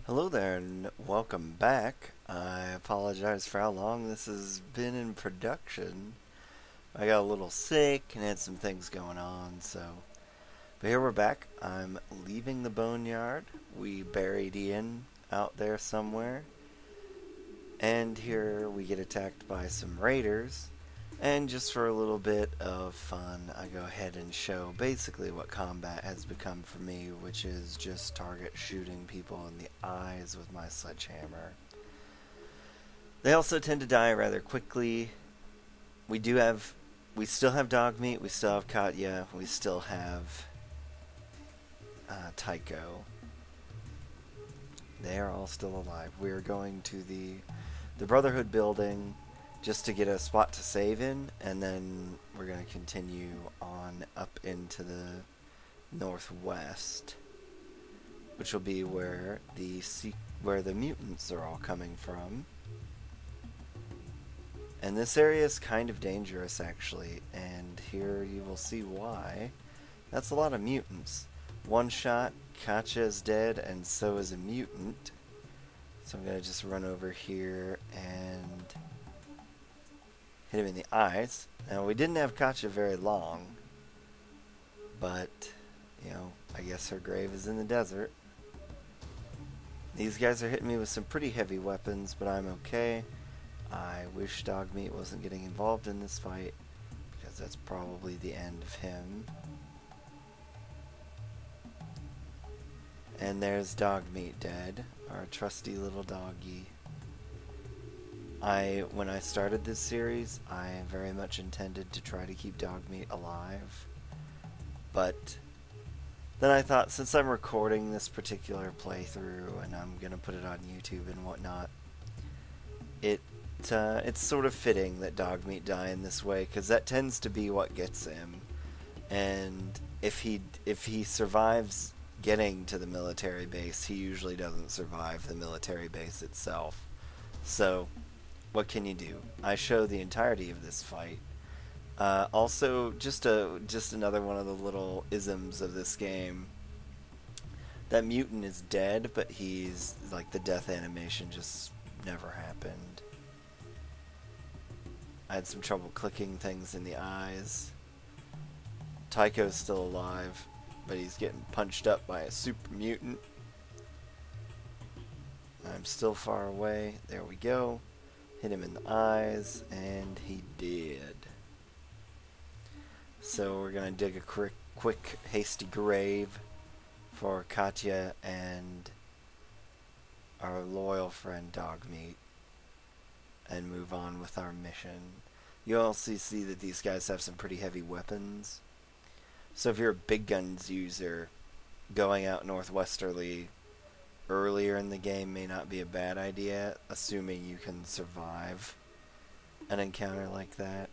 Hello there and welcome back. I apologize for how long this has been in production. I got a little sick and had some things going on, but here we're back. I'm leaving the boneyard. We buried Ian out there somewhere. And here we get attacked by some raiders. And just for a little bit of fun, I go ahead and show basically what combat has become for me, which is just target shooting people in the eyes with my sledgehammer. They also tend to die rather quickly. We still have dog meat, we still have Katya, we still have Tycho. They are all still alive. We are going to the Brotherhood building just to get a spot to save in, and then we're going to continue on up into the northwest, which will be where the mutants are all coming from. And this area is kind of dangerous, actually, and here you will see why. That's a lot of mutants. One shot, Katya is dead, and so is a mutant. So I'm going to just run over here and hit him in the eyes. Now, we didn't have Katya very long, but, I guess her grave is in the desert. These guys are hitting me with some pretty heavy weapons, but I'm okay. I wish Dogmeat wasn't getting involved in this fight, because that's probably the end of him. And there's Dogmeat dead, our trusty little doggy. When I started this series, I very much intended to try to keep Dogmeat alive. But then I thought, since I'm recording this particular playthrough and I'm going to put it on YouTube and whatnot, it's sort of fitting that Dogmeat die in this way, because that tends to be what gets him. And if he survives getting to the military base, he usually doesn't survive the military base itself. So what can you do? I show the entirety of this fight. Also, just another one of the little isms of this game. That mutant is dead, but he's like, the death animation just never happened. I had some trouble clicking things in the eyes. Tycho's still alive, but he's getting punched up by a super mutant. I'm still far away. There we go. Hit him in the eyes, and he did. So we're going to dig a quick, hasty grave for Katya and our loyal friend Dogmeat, and move on with our mission. You also see that these guys have some pretty heavy weapons. So if you're a big guns user, going out northwesterly earlier in the game may not be a bad idea, assuming you can survive an encounter like that.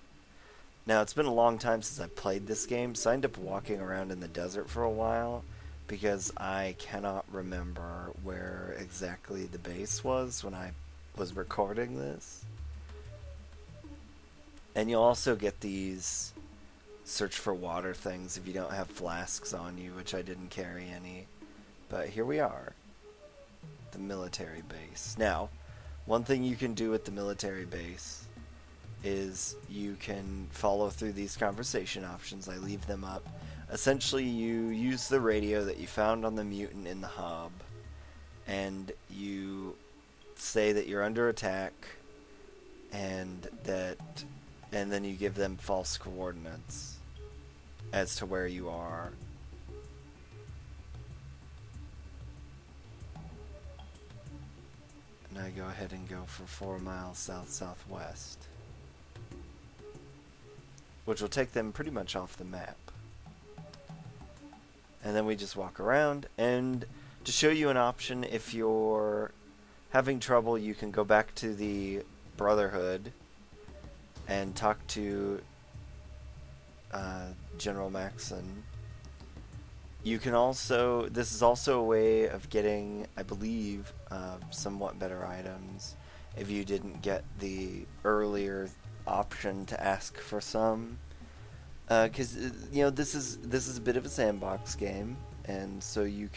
Now, it's been a long time since I played this game, so I ended up walking around in the desert for a while, because I cannot remember where exactly the base was when I was recording this. And you'll also get these search for water things if you don't have flasks on you, which I didn't carry any. But here we are. The military base. Now, one thing you can do at the military base is you can follow through these conversation options. I leave them up. Essentially, you use the radio that you found on the mutant in the hub, and you say that you're under attack, and then you give them false coordinates as to where you are. And I go ahead and go for 4 miles south-southwest, which will take them pretty much off the map. And then we just walk around, and to show you an option, if you're having trouble, you can go back to the Brotherhood and talk to General Maxon. You can also, this is also a way of getting, I believe, somewhat better items if you didn't get the earlier option to ask for some. Because this is a bit of a sandbox game, and so you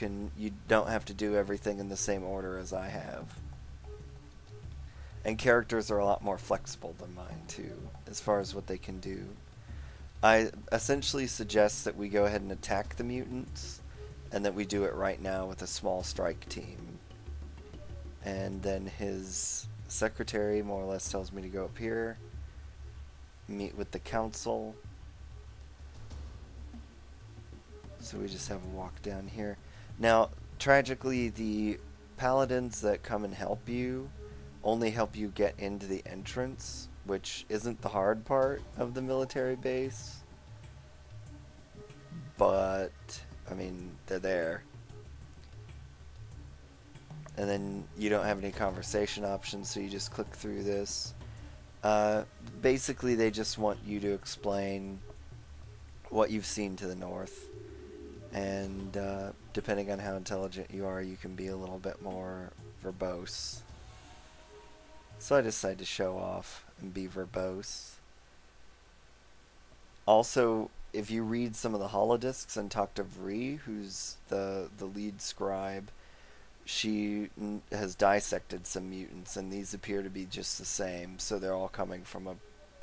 don't have to do everything in the same order as I have. And characters are a lot more flexible than mine too, as far as what they can do. I essentially suggest that we go ahead and attack the mutants, and that we do it right now with a small strike team. And then his secretary more or less tells me to go up here, meet with the council. So we just have a walk down here. Now, tragically, the paladins that come and help you only help you get into the entrance, which isn't the hard part of the military base. But, I mean, they're there. And then you don't have any conversation options, so you just click through this. Basically, they just want you to explain what you've seen to the north. And depending on how intelligent you are, you can be a little bit more verbose. So I decided to show off and be verbose. Also, if you read some of the holodiscs and talk to Vree, who's the lead scribe, she has dissected some mutants, and these appear to be just the same, so they're all coming from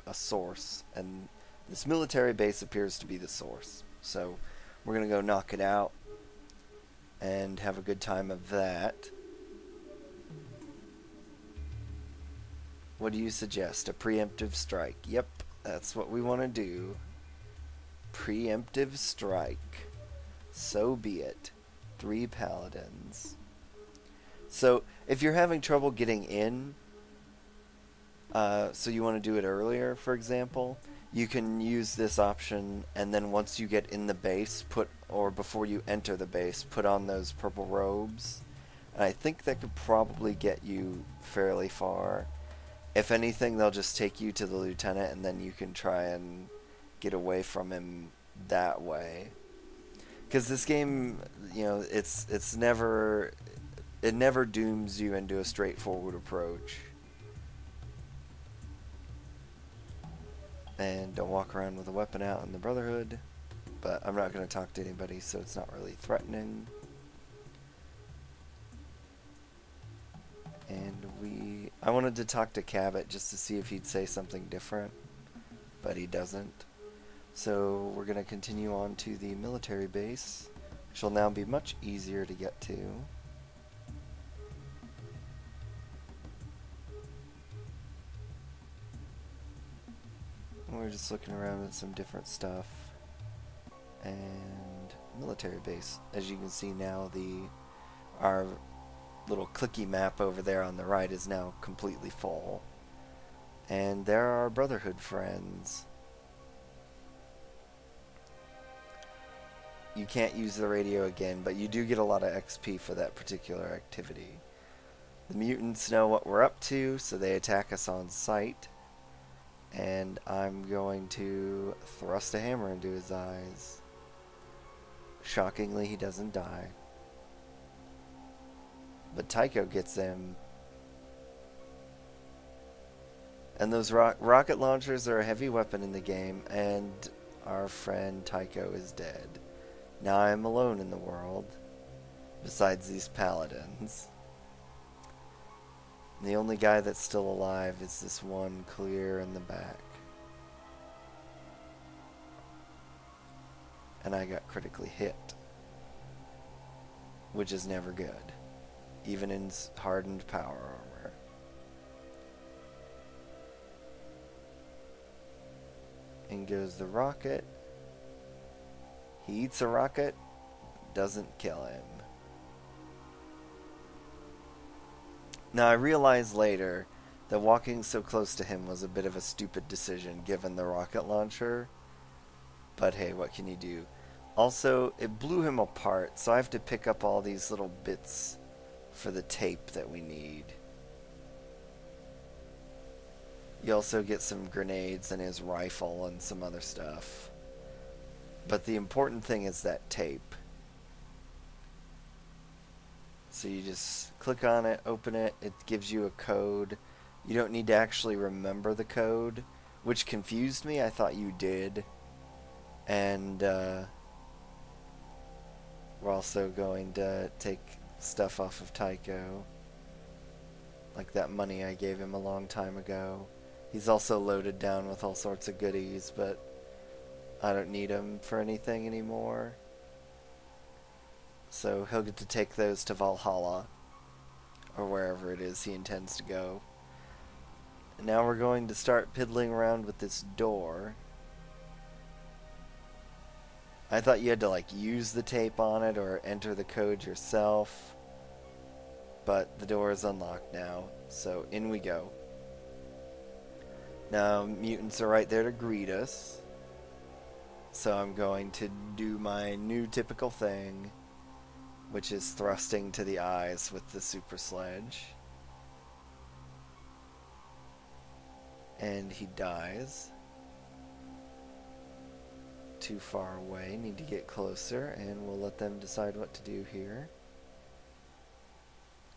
a source, and this military base appears to be the source. So we're going to go knock it out and have a good time of that. What do you suggest? A preemptive strike. Yep, that's what we want to do. Preemptive strike. So be it. 3 paladins. So, if you're having trouble getting in, so you want to do it earlier, for example, you can use this option, and then once you get in the base, or before you enter the base, put on those purple robes. And I think that could probably get you fairly far. If anything, they'll just take you to the lieutenant, and then you can try and get away from him that way. Because this game, you know, it never dooms you into a straightforward approach. And don't walk around with a weapon out in the Brotherhood. But I'm not going to talk to anybody, so it's not really threatening. And I wanted to talk to Cabot just to see if he'd say something different, but he doesn't. So we're going to continue on to the military base, which will now be much easier to get to. We're just looking around at some different stuff. And military base. As you can see now, our little clicky map over there on the right is now completely full. And there are Brotherhood friends. You can't use the radio again, but you do get a lot of XP for that particular activity. The mutants know what we're up to, so they attack us on sight. And I'm going to thrust a hammer into his eyes. Shockingly, he doesn't die. But Tycho gets him. And those rocket launchers are a heavy weapon in the game, and our friend Tycho is dead. Now I'm alone in the world, besides these paladins. And the only guy that's still alive is this one clear in the back. And I got critically hit, which is never good, even in hardened power armor. In goes the rocket. He eats a rocket, doesn't kill him. Now I realized later that walking so close to him was a bit of a stupid decision given the rocket launcher. But hey, what can you do? Also, it blew him apart, so I have to pick up all these little bits for the tape that we need. You also get some grenades and his rifle and some other stuff. But the important thing is that tape. So you just click on it, open it, it gives you a code. You don't need to actually remember the code, which confused me. I thought you did. And We're also going to take stuff off of Tycho, like that money I gave him a long time ago. He's also loaded down with all sorts of goodies, but I don't need him for anything anymore. So he'll get to take those to Valhalla, or wherever it is he intends to go. And now we're going to start piddling around with this door. I thought you had to like use the tape on it or enter the code yourself, but the door is unlocked now, so in we go. Now mutants are right there to greet us, so I'm going to do my new typical thing, which is thrusting to the eyes with the super sledge. And he dies. Too far away, need to get closer, and we'll let them decide what to do here.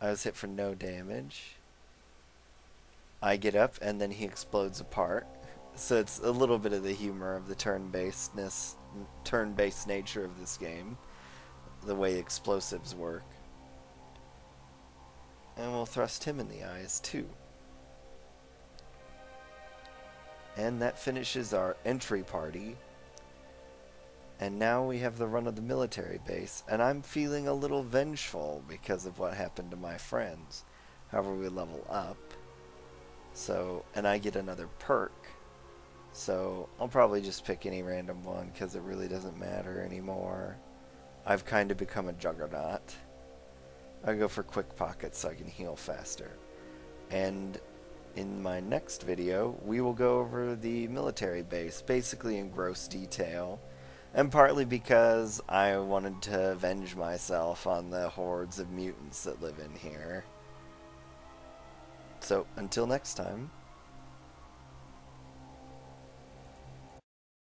I was hit for no damage. I get up and then he explodes apart. So it's a little bit of the humor of the turn-based nature of this game, the way explosives work. And we'll thrust him in the eyes too. And that finishes our entry party. And now we have the run of the military base, and I'm feeling a little vengeful because of what happened to my friends. However, we level up. So, and I get another perk. So, I'll probably just pick any random one because it really doesn't matter anymore. I've kind of become a juggernaut. I go for quick pockets so I can heal faster. And in my next video, we will go over the military base, basically in gross detail. And partly because I wanted to avenge myself on the hordes of mutants that live in here. So, until next time.